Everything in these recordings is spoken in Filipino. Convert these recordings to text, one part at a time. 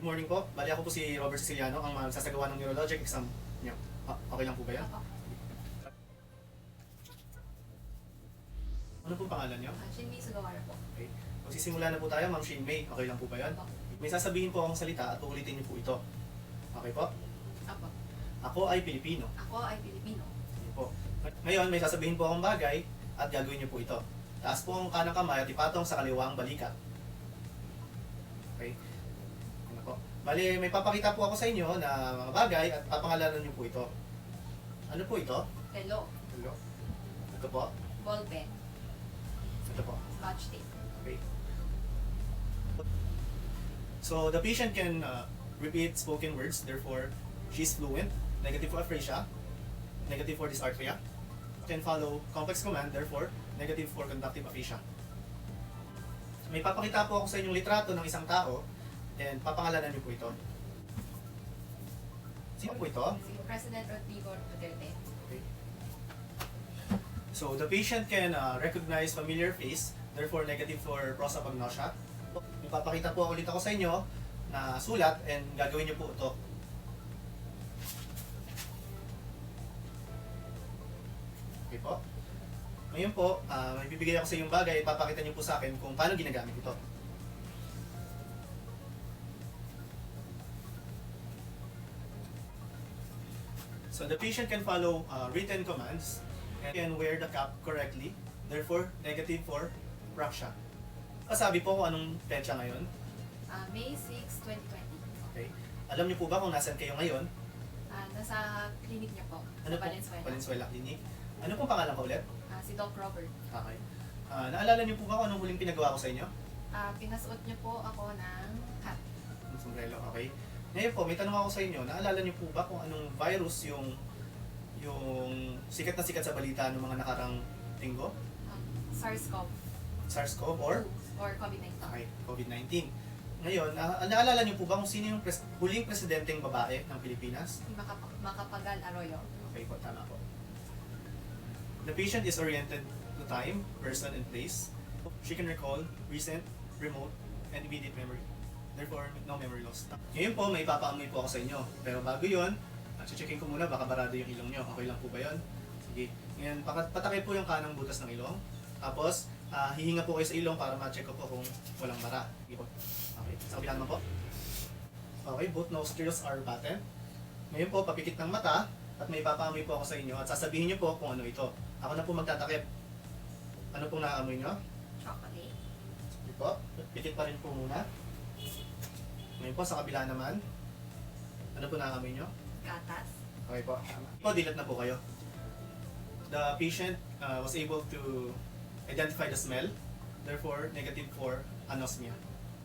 morning po. Bali ako po si Robert Siciliano, ang magsasagawa ng neurologic exam niyo. Okay lang po ba yan? Opo. Ano po pangalan niyo? Shinmi Sugawara po. Okay. Magsisimula na po tayo, Ma'am Shin May. Okay lang po ba yan? Opo. May sasabihin po akong salita at uulitin niyo po ito. Okay po? Opo. Ako ay Pilipino. Ako ay Pilipino. Okay po. Ngayon, may sasabihin po akong bagay at gagawin niyo po ito. Taas po ang kanang kamay at ipatong sa kaliwang balikat. Okay? Ano po? Bali, may papakita po ako sa inyo na mga bagay at papangalanan niyo po ito. Ano po ito? Hello. Hello? Ito po? Ball pen. Ito po. Scotch tape. Okay. So the patient can repeat spoken words, therefore she's fluent. Negative for aphasia, negative for dysarthria. Can follow complex command, therefore negative for conductive aphasia. May papakita po ako sa inyong litrato ng isang tao and papangalanan niyo po ito. Sino po ito? Si President Rodrigo Duterte. Okay. So the patient can recognize familiar face, therefore negative for prosopagnosia. Ipapakita po ulit ako sa inyo na sulat and gagawin niyo po ito. Okay po. Ngayon po, may bibigay ako sa inyong bagay, ipapakita niyo po sa akin kung paano ginagamit ito. So the patient can follow written commands and can wear the cap correctly, therefore negative for praksha. Kasabi po kung anong petsa ngayon. May 6, 2020. Okay. Alam niyo po ba kung nasaan kayo ngayon? Nasa clinic niya po. Ano Sa po? Valenzuela. Valenzuela Clinic. Ano pong pangalan ko ulit? Si Doc Robert. Okay. Naalala niyo po ba kung anong huling pinagawa ko sa inyo? Pinasuot niya po ako ng hat. Yung sombrero, okay. Ngayon po, may tanong ako sa inyo. Naalala niyo po ba kung anong virus yung sikat na sikat sa balita ng mga nakarang linggo? SARS-CoV. SARS-CoV or? Or COVID-19. Okay, COVID-19. Ngayon, naalala niyo po ba kung sino yung huling presidenteng babae ng Pilipinas? Si Macapagal Arroyo. Okay po, tama po. The patient is oriented to time, person, and place. She can recall recent, remote, and immediate memory. Therefore, no memory loss. Ngayon po, may ipapaamoy po ako sa inyo. Pero bago yun, checkin ko muna, baka barado yung ilong nyo. Okay lang po ba yun? Sige. Ngayon, patakip po yung kanang butas ng ilong. Tapos, hihinga po kayo sa ilong para ma-check ko po kung walang bara. Sige po. Okay, sa kabila naman po. Okay, both nostrils are patent. Ngayon po, papikit ng mata at may ipapaamoy po ako sa inyo at sasabihin niyo po kung ano ito. Ako na po magtatakip. Ano pong naaamoy nyo? Chocolate. Sige po. Pikit pa rin po muna. Ngayon po, sa kabila naman. Ano po naaamoy nyo? Gatas. Okay po. Po, dilat na po kayo. The patient was able to identify the smell. Therefore, negative for anosmia.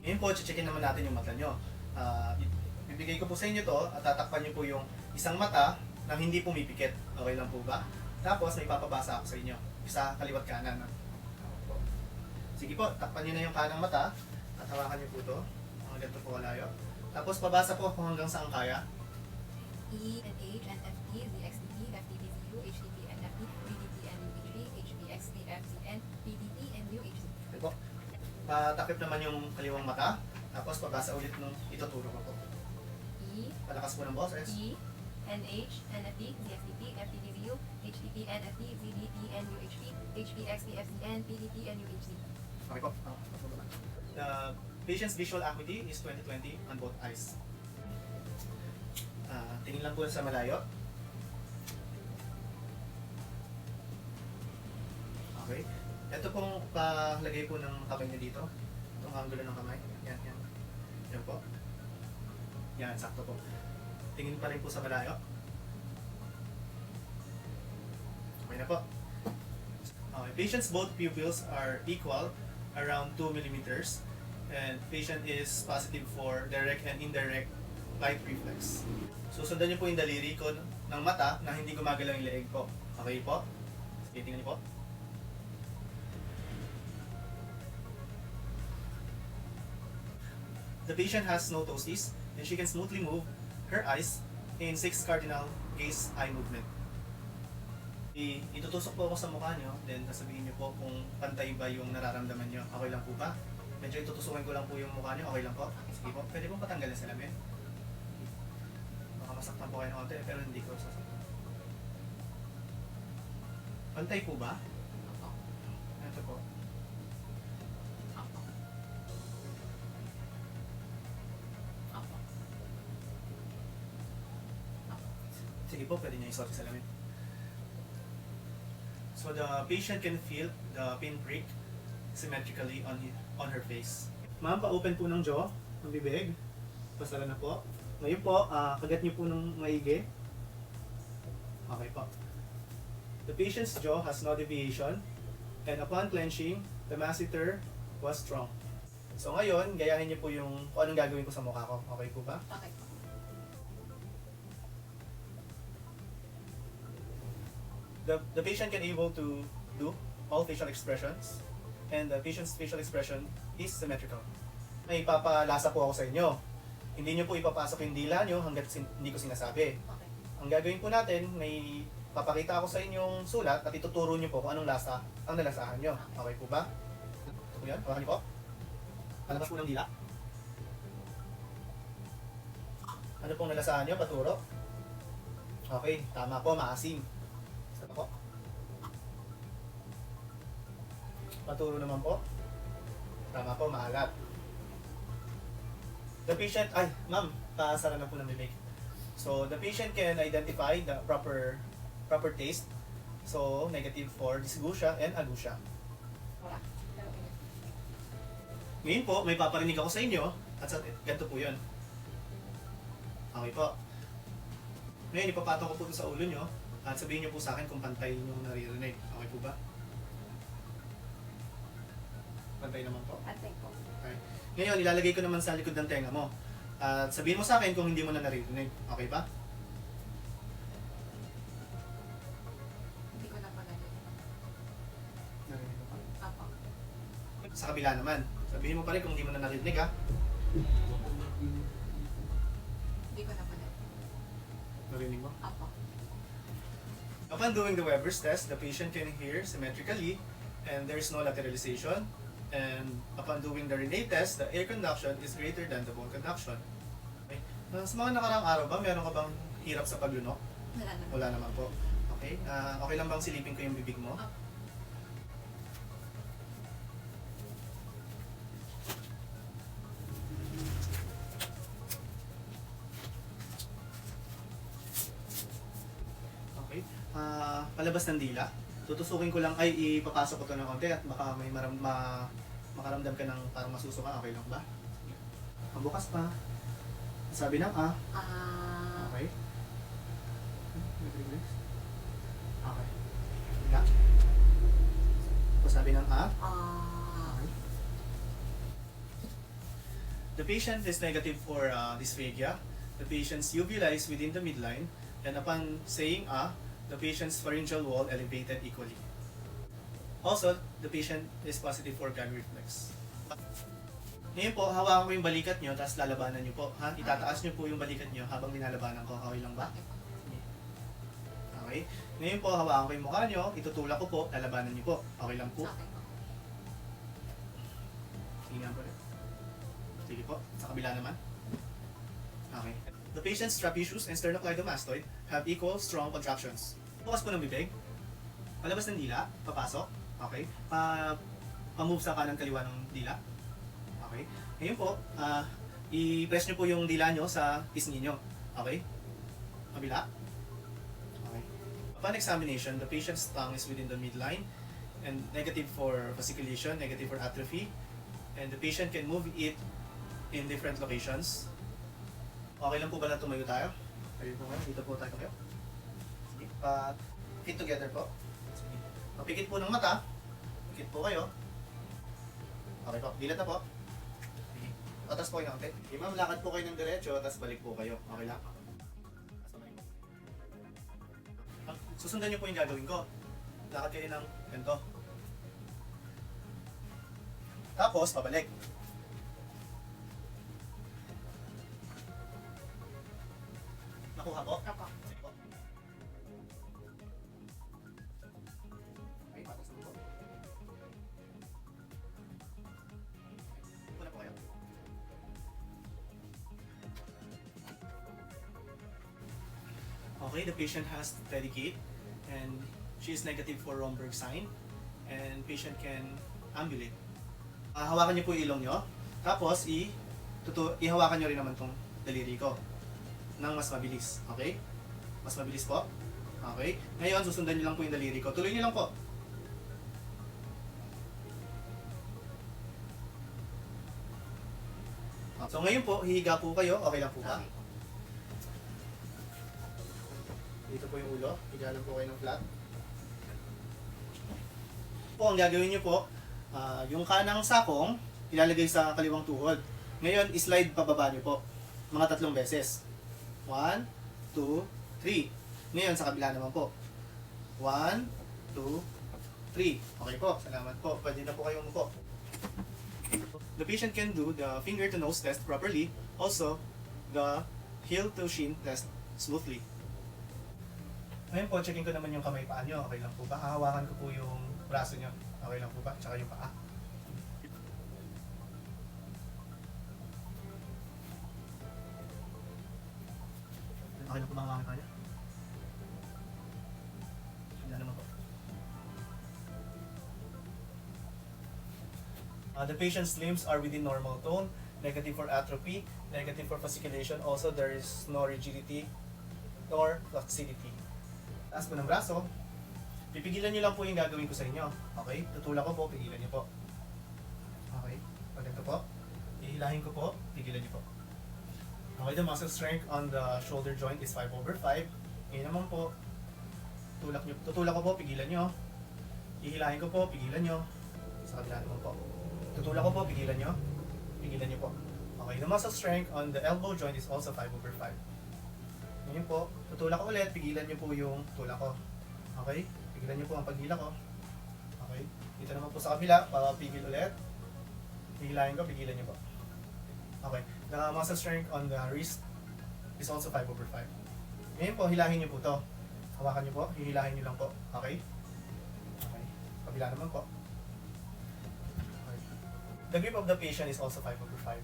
Ngayon po, checkin naman natin yung mata nyo. Bibigay ko po sa inyo to at tatakpan nyo po yung isang mata nang hindi pumipikit. Okay lang po ba? Tapos, may papabasa ako sa inyo. Sa kaliwat kanan. Sige po, takpan nyo na yung kanang mata at hawakan nyo po to. Mga ganito po kalayo. Tapos, pabasa po kung hanggang saan kaya. E and H and FT, ZXDP, FTDZU, HTP and FT, PDT and UHD, HBXD, FZN, PDT and UHD. Okay po. Patakip naman yung kaliwang mata. Tapos, pabasa ulit nung ituturo ko po. E, Palakas po ng boses. E, NH, NFD, ZXDP, FTDZU, HTP, NFD, ZDT, and UHD, HPXD, FZN, PDT, and UHD. Okay po. The patient's visual acuity is 20/20 on both eyes. Tingin lang po sa malayo. Okay. Ito pong palagay po ng kamay niyo dito. Itong angulo ng kamay. Yan, yan. Yan po. Yan, sakto po. Tingin pa rin po sa malayo. Okay na po. Okay. Patient's both pupils are equal, around 2 millimeters. And patient is positive for direct and indirect light reflex. Susundan niyo po yung daliri ko ng mata na hindi gumagalaw yung leeg ko. Okay po? Sige, tingnan niyo po. The patient has no ptosis and she can smoothly move her eyes in 6 cardinal gaze eye movement. Itutusok po ako sa mukha niyo, then sasabihin niyo po kung pantay ba yung nararamdaman niyo. Okay lang po ba? Medyo itutusukin ko lang po yung mukha niyo. Okay lang po? Sige po. Pwede po patanggalin sa salamin. Baka masaktan po kayo ng konti, pero hindi ko sasaktan. Pantay po ba? Opo. Ito po. Opo. Opo. Opo. Sige po, pwede niyo isuot sa salamin. So the patient can feel the pinprick symmetrically on her face. Ma'am, pa-open po ng jaw, ng bibig. Pasara na po. Ngayon po, kagat niyo po ng maigi. Okay po. The patient's jaw has no deviation, and upon clenching, the masseter was strong. So ngayon, gayahin niyo po yung kung anong gagawin ko sa mukha ko. Okay po ba? Okay po. The patient can able to do all facial expressions, and the patient's facial expression is symmetrical. May ipapalasa po ako sa inyo. Hindi nyo po ipapasok yung dila nyo hanggat hindi ko sinasabi. Okay. Ang gagawin po natin, may papakita ako sa inyong sulat at ituturo nyo po kung anong lasa ang nalasahan nyo. Okay po ba? Ito po yan. Hawakan nyo po. Palabas po ng dila. Ano pong nalasahan nyo? Paturo. Okay, tama po, maasim. Isa pa po. Paturo naman po. Tama po, maalat. The patient, ay, ma'am, pasara na po ng bibig. So, the patient can identify the proper taste. So, negative for dysgeusia and ageusia. Wala. Pero okay. Ngayon po, may paparinig ako sa inyo at ganito po yun. Okay po. Ngayon, ipapato ko po ito sa ulo nyo at sabihin nyo po sa akin kung pantay yung naririnig. Okay po ba? Pantay naman po. Antay po. Okay. Ngayon, ilalagay ko naman sa likod ng tenga mo. At sabihin mo sa akin kung hindi mo na naririnig. Okay ba? Hindi ko na pagalit. Narinig mo pa. Apo. Sa kabila naman. Sabihin mo pa rin kung hindi mo na naririnig ha. Hindi ko na pagalit. Narinig mo? Apo. Upon doing the Weber's test, the patient can hear symmetrically and there is no lateralization. And upon doing the Rene test, the air conduction is greater than the bone conduction. Okay. Sa mga nakaraang araw ba, meron ka bang hirap sa paglunok? Wala na. Wala naman po. Okay. Okay lang bang silipin ko yung bibig mo? Apo. Okay. Palabas ng dila. Tutusukin ko lang, ay ipapasok ko to ng konti at baka may makaramdam ka ng parang masusuka. Okay lang ba? Mabukas pa. Sabi ng Okay. Okay. Nga. Sabi ng Okay. The patient is negative for dysphagia. The patient's uvula is within the midline, and upon saying the patient's pharyngeal wall elevated equally. Also, the patient is positive for gag reflex. Ngayon po, hawakan ko yung balikat nyo, tapos lalabanan nyo po. Ha? Itataas nyo po yung balikat nyo habang linalabanan ko. Okay lang ba? Okay po. Okay. Ngayon po, hawakan ko yung mukha nyo, itutulak ko po, lalabanan nyo po. Okay lang po. Okay po. Sige nga po. Sige po. Sa kabila naman. Okay. The patient's trapezius and sternocleidomastoid have equal strong contractions. Bukas po ng bibig. Palabas ng dila. Papasok. Okay. Pa-move sa kanan kaliwa ng dila. Okay. Ngayon po, i-press nyo po yung dila nyo sa pisngi nyo. Okay. Kabila. Okay. Upon examination, the patient's tongue is within the midline and negative for fasciculation, negative for atrophy, and the patient can move it in different locations. Okay lang po ba na tumayo tayo? Tayo po kayo. Dito po tayo kayo. Sige. Fit together po. Sige. Papikit po ng mata. Pikit po kayo. Okay po. Dilat na po. Sige. Atas po kayo ng konti. Okay, ma'am. Lakad po kayo ng diretso, tapos balik po kayo. Okay lang? Susundan niyo po yung gagawin ko. Lakad kayo ng ganito. Tapos, pabalik. Nakuha po? Apo. Sige po. Okay, patas na po. Okay, the patient has steady gait and she is negative for Romberg sign and patient can ambulate. Hawakan niyo po yung ilong niyo, tapos ihawakan niyo rin naman tong daliri ko ng mas mabilis. Okay? Mas mabilis po. Okay? Ngayon, susundan niyo lang po yung daliri ko. Tuloy niyo lang po. So ngayon po, hihiga po kayo. Okay lang po ba? Okay. Dito po yung ulo. Higa lang po kayo ng flat. Po, ang gagawin niyo po, yung kanang sakong ilalagay sa kaliwang tuhod. Ngayon, slide pababa niyo po. Mga 3 beses. 1, 2, 3. Ngayon, sa kabila naman po. 1, 2, 3. Okay po, salamat po. Pwede na po kayong umupo. The patient can do the finger to nose test properly. Also, the heel to shin test smoothly. Ngayon po, checking ko naman yung kamay paa nyo. Okay lang po ba? Hahawakan ko po yung braso nyo. Okay lang po ba? Tsaka yung paa. Okay lang po ba ang kamay paa nyo? Wala naman po. The patient's limbs are within normal tone, negative for atrophy, negative for fasciculation. Also, there is no rigidity nor laxity. Taas po ng braso. Pipigilan nyo lang po yung gagawin ko sa inyo. Okay? Tutulak ko po, pigilan nyo po. Okay? Pag ito po, ihilahin ko po, pigilan nyo po. Okay, the muscle strength on the shoulder joint is 5/5. Ngayon naman po, tutulak ko po, pigilan nyo. Ihilahin ko po, pigilan nyo. Sa kabila naman po. Tutulak ko po, pigilan nyo. Pigilan nyo po. Okay, the muscle strength on the elbow joint is also 5/5. Ngayon po, tutulak ko ulit, pigilan nyo po yung tulak ko. Okay? Pigilan nyo po ang paghila ko. Okay? Dito naman po sa kabila, papigil ulit. Hihilahin ko, pigilan nyo po. Okay. The muscle strength on the wrist is also 5/5. Ngayon po, hilahin nyo po to. Hawakan nyo po, hihilahin nyo lang po. Okay? Okay. Kabila naman po. The grip of the patient is also 5/5.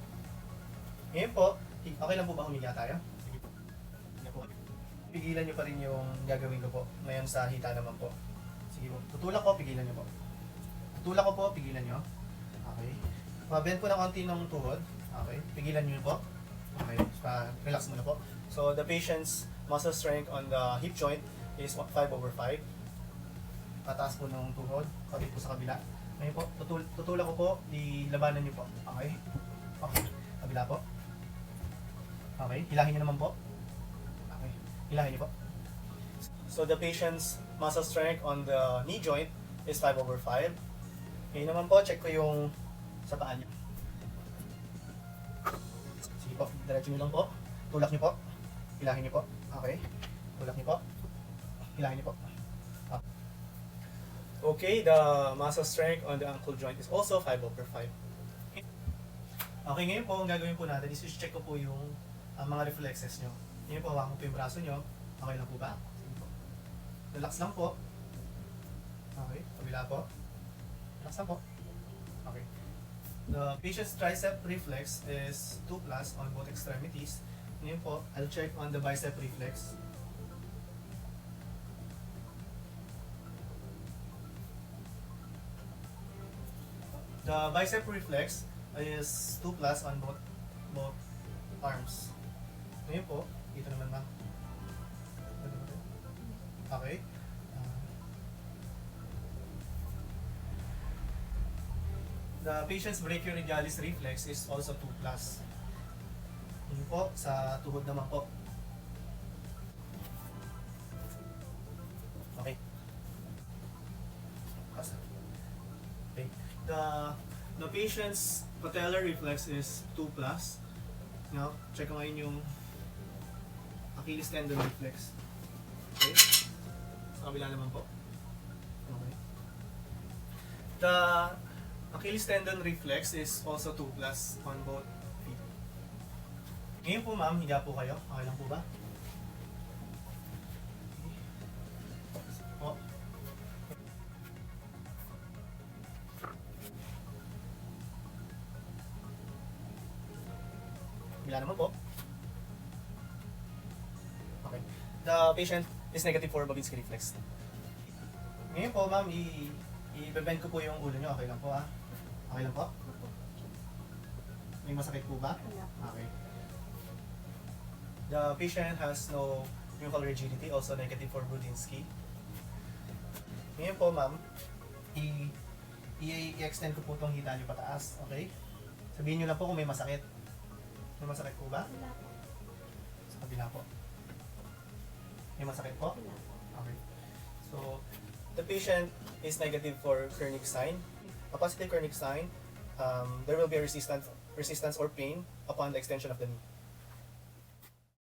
Ngayon po, okay lang po ba humiga tayo? Sige po. Sige po. Pigilan nyo pa rin yung gagawin ko po. Ngayon sa hita naman po. Sige po. Tutulak ko, pigilan nyo po. Tutulak ko po, pigilan nyo. Okay. Bend po ng konti ng tuhod. Okay. Pigilan nyo po. Okay. Relax muna po. So the patient's muscle strength on the hip joint is 5/5. Pataas po ng tuhod. Pati po sa kabila. Ngayon po, tutulak ko po, ilabanan nyo po. Okay? Okay. Kabila po. Okay. Hilahin nyo naman po. Okay. Hilahin nyo po. So the patient's muscle strength on the knee joint is 5/5. Ngayon naman po, check ko yung sa paa nyo. Sige po, diretso nyo lang po. Tulak nyo po. Hilahin nyo po. Okay. Tulak nyo po. Hilahin nyo po. Okay, the muscle strength on the ankle joint is also 5/5. Okay, ngayon po, ang gagawin po natin is check ko po yung mga reflexes nyo. Ngayon po, hawakan ko po yung braso nyo. Okay lang po ba? Sige po. Relax lang po. Okay, kabila po. Relax lang po. Okay. The patient's tricep reflex is 2+ on both extremities. Ngayon po, I'll check on the bicep reflex. The bicep reflex is 2+ on both arms. Ngayon po, dito naman ma'am. Okay. The patient's brachioradialis reflex is also 2+. Ngayon po, sa tuhod naman po. Okay. Okay. The patient's patellar reflex is 2+. Now, check ko ngayon yung Achilles tendon reflex. Okay. Sa kabila naman po. Okay. The Achilles tendon reflex is also 2+ on both feet. Ngayon po ma'am, higa po kayo. Okay lang po ba? Po. Bila naman po. Okay. The patient is negative for Babinski reflex. Ngayon po, ma'am, i-bend ko po yung ulo nyo. Okay lang po, ha? Okay lang po? May masakit po ba? Okay. The patient has no nuchal rigidity, also negative for Brudinski. Ngayon po, ma'am, i-extend ko po itong hita nyo pataas, okay? Sabihin nyo lang po kung may masakit. May masakit po ba? Wala po. Sa kabila po. May masakit po? Wala po. Okay. So, the patient is negative for Kernig sign. A positive Kernig sign, there will be a resistance or pain upon the extension of the knee.